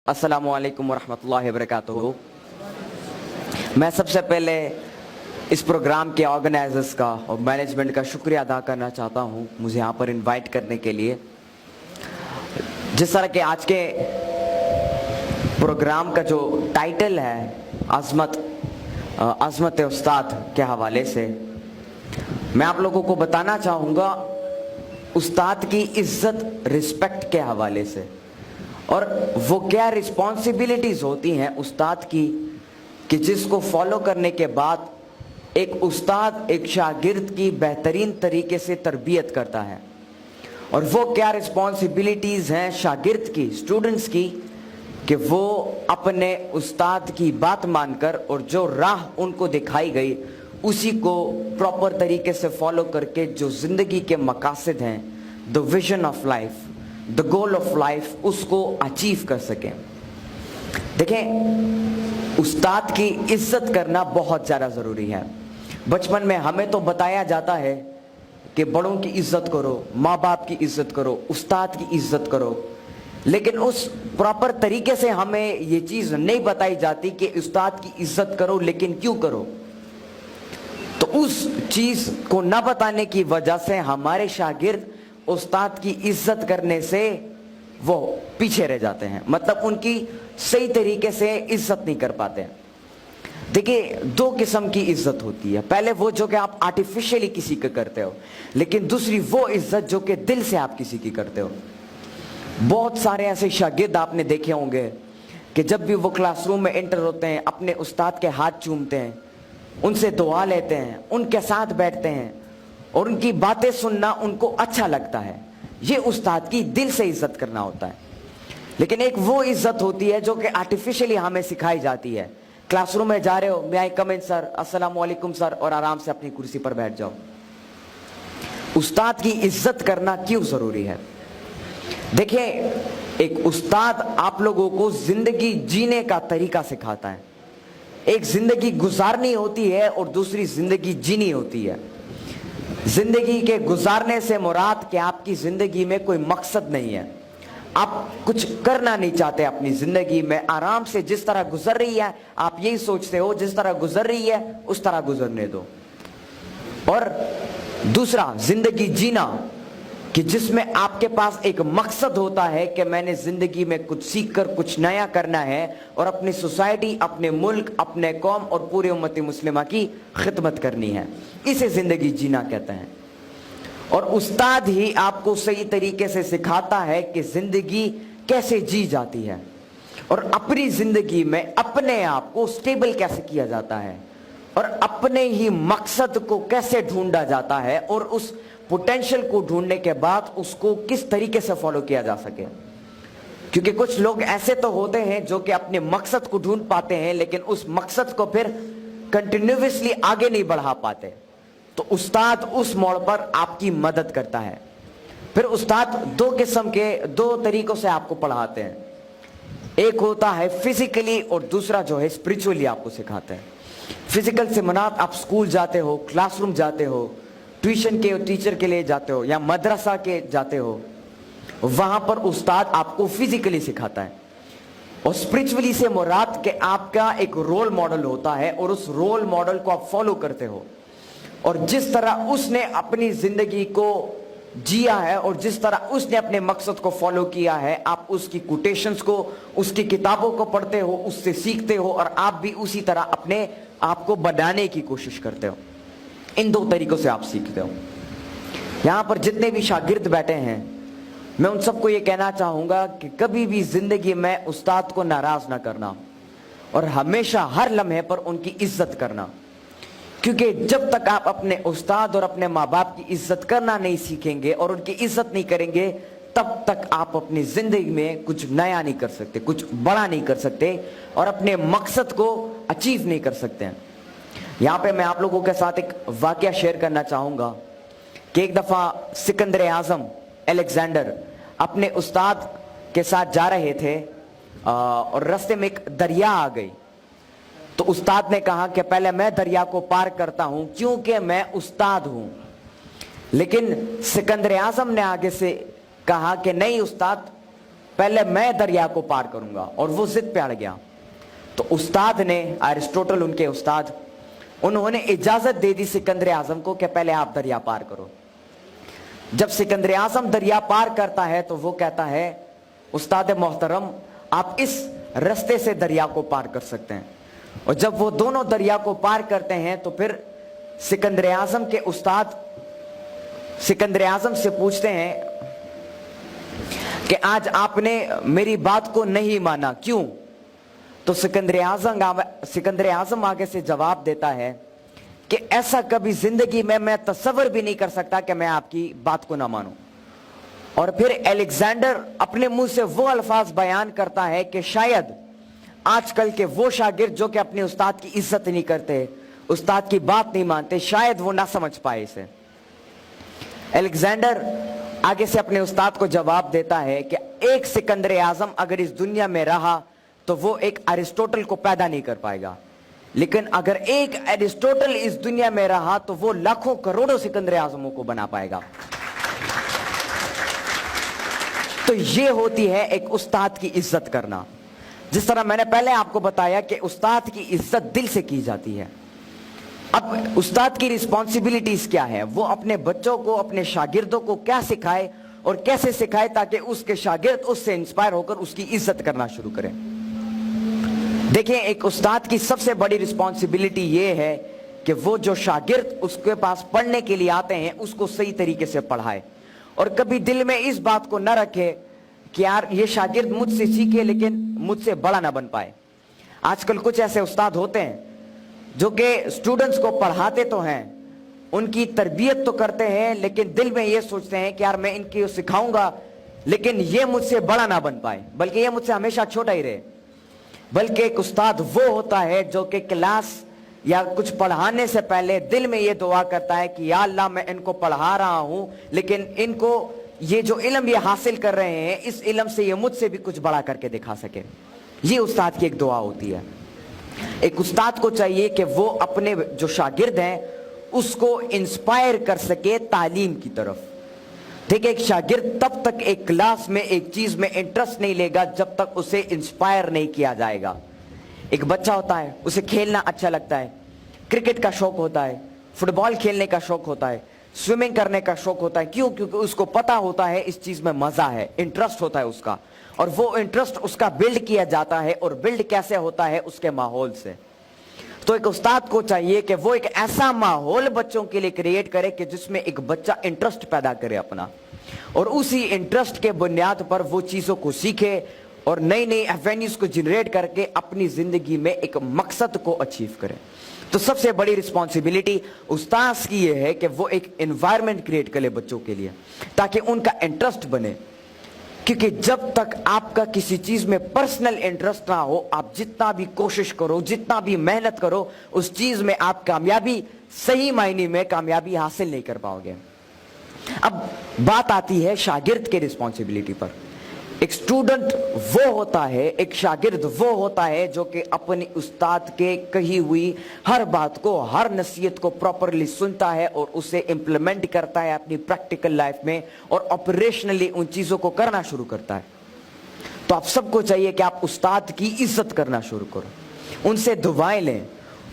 अस्सलामुअलैकुम वरहमतुल्लाहि वबरकातुहू। मैं सबसे पहले इस प्रोग्राम के ऑर्गेनाइजर्स का और मैनेजमेंट का शुक्रिया अदा करना चाहता हूं मुझे यहाँ पर इनवाइट करने के लिए। जिस तरह के आज के प्रोग्राम का जो टाइटल है अज़मत उस्ताद के हवाले से, मैं आप लोगों को बताना चाहूँगा उस्ताद की इज्जत रिस्पेक्ट के हवाले से, और वो क्या रिस्पॉन्सिबिलिटीज़ होती हैं उस्ताद की कि जिसको फॉलो करने के बाद एक उस्ताद एक शागिर्द की बेहतरीन तरीके से तरबियत करता है। और वो क्या रिस्पॉन्सिबिलिटीज़ हैं शागिर्द की, स्टूडेंट्स की, कि वो अपने उस्ताद की बात मानकर और जो राह उनको दिखाई गई उसी को प्रॉपर तरीके से फॉलो करके जो ज़िंदगी के मकासद हैं, the vision of life, the goal of life, उसको अचीव कर सकें। देखें, उस्ताद की इज्जत करना बहुत ज़्यादा ज़रूरी है। बचपन में हमें तो बताया जाता है कि बड़ों की इज्जत करो, माँ बाप की इज्जत करो, उस्ताद की इज्जत करो, लेकिन उस प्रॉपर तरीके से हमें ये चीज़ नहीं बताई जाती कि उस्ताद की इज्जत करो, लेकिन क्यों करो। तो उस चीज़ को न बताने की वजह से हमारे शागिर्द उस्ताद की इज्जत करने से वो पीछे रह जाते हैं, मतलब उनकी सही तरीके से इज्जत नहीं कर पाते हैं। देखिए, दो किस्म की इज्जत होती है। पहले वो जो कि आप आर्टिफिशियली किसी का करते हो, लेकिन दूसरी वो इज्जत जो कि दिल से आप किसी की करते हो। बहुत सारे ऐसे शागिर्द आपने देखे होंगे कि जब भी वो क्लासरूम में एंटर होते हैं अपने उस्ताद के हाथ चूमते हैं, उनसे दुआ लेते हैं, उनके साथ बैठते हैं और उनकी बातें सुनना उनको अच्छा लगता है। ये उस्ताद की दिल से इज्जत करना होता है। लेकिन एक वो इज्जत होती है जो कि आर्टिफिशियली हमें सिखाई जाती है। क्लासरूम में जा रहे हो, मे आई कम इन सर, अस्सलाम वालेकुम सर, और आराम से अपनी कुर्सी पर बैठ जाओ। उस्ताद की इज्जत करना क्यों जरूरी है? देखिए, एक उस्ताद आप लोगों को जिंदगी जीने का तरीका सिखाता है। एक जिंदगी गुजारनी होती है और दूसरी जिंदगी जीनी होती है। जिंदगी के गुजारने से मुराद कि आपकी जिंदगी में कोई मकसद नहीं है, आप कुछ करना नहीं चाहते अपनी जिंदगी में, आराम से जिस तरह गुजर रही है आप यही सोचते हो जिस तरह गुजर रही है उस तरह गुजरने दो। और दूसरा जिंदगी जीना कि जिसमें आपके पास एक मकसद होता है कि मैंने जिंदगी में कुछ सीखकर कुछ नया करना है और अपनी सोसाइटी, अपने मुल्क, अपने कौम और पूरे उम्मत मुस्लिमा की खिदमत करनी है। इसे जिंदगी जीना कहते हैं। और उस्ताद ही आपको सही तरीके से सिखाता है कि जिंदगी कैसे जी जाती है और अपनी जिंदगी में अपने आप को स्टेबल कैसे किया जाता है और अपने ही मकसद को कैसे ढूंढा जाता है और उस पोटेंशियल को ढूंढने के बाद उसको किस तरीके से फॉलो किया जा सके। क्योंकि कुछ लोग ऐसे तो होते हैं जो कि अपने मकसद को ढूंढ पाते हैं लेकिन उस मकसद को फिर कंटिन्यूअसली आगे नहीं बढ़ा पाते। तो उस्ताद उस मोड़ पर आपकी मदद करता है। फिर उस्ताद दो तरीकों से आपको पढ़ाते हैं। एक होता है फिजिकली और दूसरा जो है स्पिरिचुअली आपको सिखाते हैं। फिजिकल से मुराद आप स्कूल जाते हो, क्लासरूम जाते हो, ट्यूशन के टीचर के लिए जाते हो या मदरसा के जाते हो, वहां पर उस्ताद आपको फिजिकली सिखाता है। और स्पिरिचुअली से मुराद कि आपका एक रोल मॉडल होता है और उस रोल मॉडल को आप फॉलो करते हो और जिस तरह उसने अपनी जिंदगी को जिया है और जिस तरह उसने अपने मकसद को फॉलो किया है, आप उसकी कोटेशंस को, उसकी किताबों को पढ़ते हो, उससे सीखते हो और आप भी उसी तरह अपने आप को बनाने की कोशिश करते हो। इन दो तरीकों से आप सीखते हो। यहां पर जितने भी शागिर्द बैठे हैं, मैं उन सबको ये कहना चाहूंगा कि कभी भी जिंदगी में उस्ताद को नाराज ना करना और हमेशा हर लम्हे पर उनकी इज्जत करना। क्योंकि जब तक आप अपने उस्ताद और अपने माँ बाप की इज्जत करना नहीं सीखेंगे और उनकी इज्जत नहीं करेंगे, तब तक आप अपनी जिंदगी में कुछ नया नहीं कर सकते, कुछ बड़ा नहीं कर सकते और अपने मकसद को अचीव नहीं कर सकते हैं। यहाँ पे मैं आप लोगों के साथ एक वाकया शेयर करना चाहूँगा कि एक दफ़ा सिकंदर आज़म अलेक्जेंडर अपने उस्ताद के साथ जा रहे थे और रास्ते में एक दरिया आ गई। तो उस्ताद ने कहा कि पहले मैं दरिया को पार करता हूँ क्योंकि मैं उस्ताद हूँ। लेकिन सिकंदर आज़म ने आगे से कहा कि नहीं उस्ताद, पहले मैं दरिया को पार करूंगा, और वो जिद पे अड़ गया। तो उस्ताद ने, अरिस्टोटल उनके उस्ताद, उन्होंने इजाजत दे दी सिकंदर आजम को कि पहले आप दरिया पार करो। जब सिकंदर आजम दरिया पार करता है तो वो कहता है, उस्ताद मोहतरम आप इस रास्ते से दरिया को पार कर सकते हैं। और जब वो दोनों दरिया को पार करते हैं तो फिर सिकंदर आजम के उस्ताद सिकंदर आजम से पूछते हैं कि आज आपने मेरी बात को नहीं माना, क्यों? तो सिकंदर आजम आगे से जवाब देता है कि ऐसा कभी जिंदगी में मैं तसव्वुर भी नहीं कर सकता कि मैं आपकी बात को ना मानूं। और फिर अलेक्जेंडर अपने मुंह से वो अल्फाज बयान करता है कि शायद आजकल के वो शागिर्द जो कि अपने उस्ताद की इज्जत नहीं करते, उस्ताद की बात नहीं मानते, शायद वो ना समझ पाए इसे। अलेक्जेंडर आगे से अपने उस्ताद को जवाब देता है कि एक सिकंदर आजम अगर इस दुनिया में रहा तो वो एक अरिस्टोटल को पैदा नहीं कर पाएगा, लेकिन अगर एक अरिस्टोटल इस दुनिया में रहा तो वो लाखों करोड़ों सिकंदर आजमों को बना पाएगा। तो ये होती है एक उस्ताद की इज्जत करना। जिस तरह मैंने पहले आपको बताया कि उस्ताद की इज्जत दिल से की जाती है। अब उस्ताद की रिस्पॉन्सिबिलिटीज क्या है? वो अपने बच्चों को, अपने शागिर्दों को क्या सिखाए और कैसे सिखाए ताकि उसके शागिर्द उससे इंस्पायर होकर उसकी इज्जत करना शुरू करें। देखिए, एक उस्ताद की सबसे बड़ी रिस्पॉन्सिबिलिटी ये है कि वो जो शागिर्द उसके पास पढ़ने के लिए आते हैं उसको सही तरीके से पढ़ाए, और कभी दिल में इस बात को न रखे कि यार ये शागिर्द मुझसे सीखे लेकिन मुझसे बड़ा ना बन पाए। आजकल कुछ ऐसे उस्ताद होते हैं जो कि स्टूडेंट्स को पढ़ाते तो हैं, उनकी तरबियत तो करते हैं, लेकिन दिल में ये सोचते हैं कि यार मैं इनकी सिखाऊंगा लेकिन ये मुझसे बड़ा ना बन पाए, बल्कि ये मुझसे हमेशा छोटा ही रहे। बल्कि एक उस्ताद वो होता है जो कि क्लास या कुछ पढ़ाने से पहले दिल में ये दुआ करता है कि या अल्लाह मैं इनको पढ़ा रहा हूं लेकिन इनको ये जो इल्म ये हासिल कर रहे हैं इस इल्म से ये मुझसे भी कुछ बड़ा करके दिखा सके। ये उस्ताद की एक दुआ होती है। एक उस्ताद को चाहिए कि वो अपने जो शागिर्द हैं उसको इंस्पायर कर सके तालीम की तरफ। देखिए, एक शागिर्द तब तक एक क्लास में एक चीज में इंटरेस्ट नहीं लेगा जब तक उसे इंस्पायर नहीं किया जाएगा। एक बच्चा होता है, उसे खेलना अच्छा लगता है, क्रिकेट का शौक होता है, फुटबॉल खेलने का शौक होता है, स्विमिंग करने का शौक होता है। क्यों? क्योंकि उसको पता होता है इस चीज में मजा है, इंटरेस्ट होता है उसका, और वो इंटरेस्ट उसका बिल्ड किया जाता है। और बिल्ड कैसे होता है? उसके माहौल से। तो एक उस्ताद को चाहिए कि वो एक ऐसा माहौल बच्चों के लिए क्रिएट करे कि जिसमें एक बच्चा इंटरेस्ट पैदा करे अपना, और उसी इंटरेस्ट के बुनियाद पर वो चीजों को सीखे और नई नई एवेन्यूज को जनरेट करके अपनी जिंदगी में एक मकसद को अचीव करे। तो सबसे बड़ी रिस्पॉन्सिबिलिटी उस्ताद की ये है कि वो एक एनवायरनमेंट क्रिएट करे बच्चों के लिए ताकि उनका इंटरेस्ट बने। क्योंकि जब तक आपका किसी चीज में पर्सनल इंटरेस्ट ना हो, आप जितना भी कोशिश करो, जितना भी मेहनत करो, उस चीज में आप कामयाबी, सही मायने में कामयाबी हासिल नहीं कर पाओगे। अब बात आती है शागिर्द के रिस्पॉन्सिबिलिटी पर। एक स्टूडेंट वो होता है, एक शागिर्द वो होता है जो कि अपने उस्ताद के कही हुई हर बात को, हर नसीहत को प्रॉपरली सुनता है और उसे इंप्लीमेंट करता है अपनी प्रैक्टिकल लाइफ में, और ऑपरेशनली उन चीजों को करना शुरू करता है। तो आप सबको चाहिए कि आप उस्ताद की इज्जत करना शुरू करो, उनसे दुआएं लें,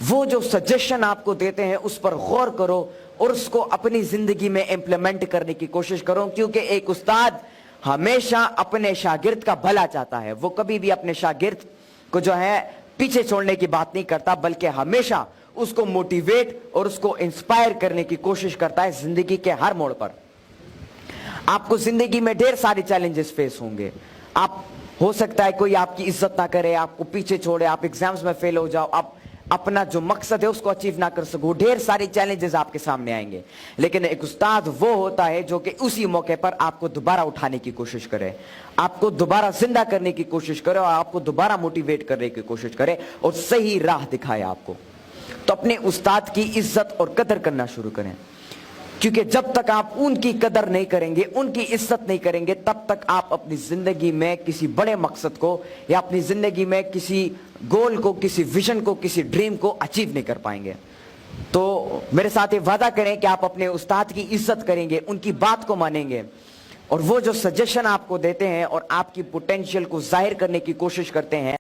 वो जो सजेशन आपको देते हैं उस पर गौर करो और उसको अपनी जिंदगी में इंप्लीमेंट करने की कोशिश करो। क्योंकि एक उस्ताद हमेशा अपने शागिर्द का भला चाहता है। वो कभी भी अपने शागिर्द को जो है पीछे छोड़ने की बात नहीं करता, बल्कि हमेशा उसको मोटिवेट और उसको इंस्पायर करने की कोशिश करता है जिंदगी के हर मोड़ पर। आपको जिंदगी में ढेर सारे चैलेंजेस फेस होंगे। आप, हो सकता है कोई आपकी इज्जत ना करे, आपको पीछे छोड़े, आप एग्जाम्स में फेल हो जाओ, आप अपना जो मकसद है उसको अचीव ना कर सको, ढेर सारे चैलेंजेस आपके सामने आएंगे। लेकिन एक उस्ताद वो होता है जो कि उसी मौके पर आपको दोबारा उठाने की कोशिश करे, आपको दोबारा जिंदा करने की कोशिश करे और आपको दोबारा मोटिवेट करने की कोशिश करे और सही राह दिखाए आपको। तो अपने उस्ताद की इज्जत और कदर करना शुरू करें, क्योंकि जब तक आप उनकी कदर नहीं करेंगे, उनकी इज्जत नहीं करेंगे, तब तक आप अपनी जिंदगी में किसी बड़े मकसद को या अपनी जिंदगी में किसी गोल को, किसी विजन को, किसी ड्रीम को अचीव नहीं कर पाएंगे। तो मेरे साथ ये वादा करें कि आप अपने उस्ताद की इज्जत करेंगे, उनकी बात को मानेंगे, اور وہ جو سجیشن آپ کو دیتے ہیں اور آپ کی پوٹینشیل کو ظاہر کرنے کی کوشش کرتے ہیں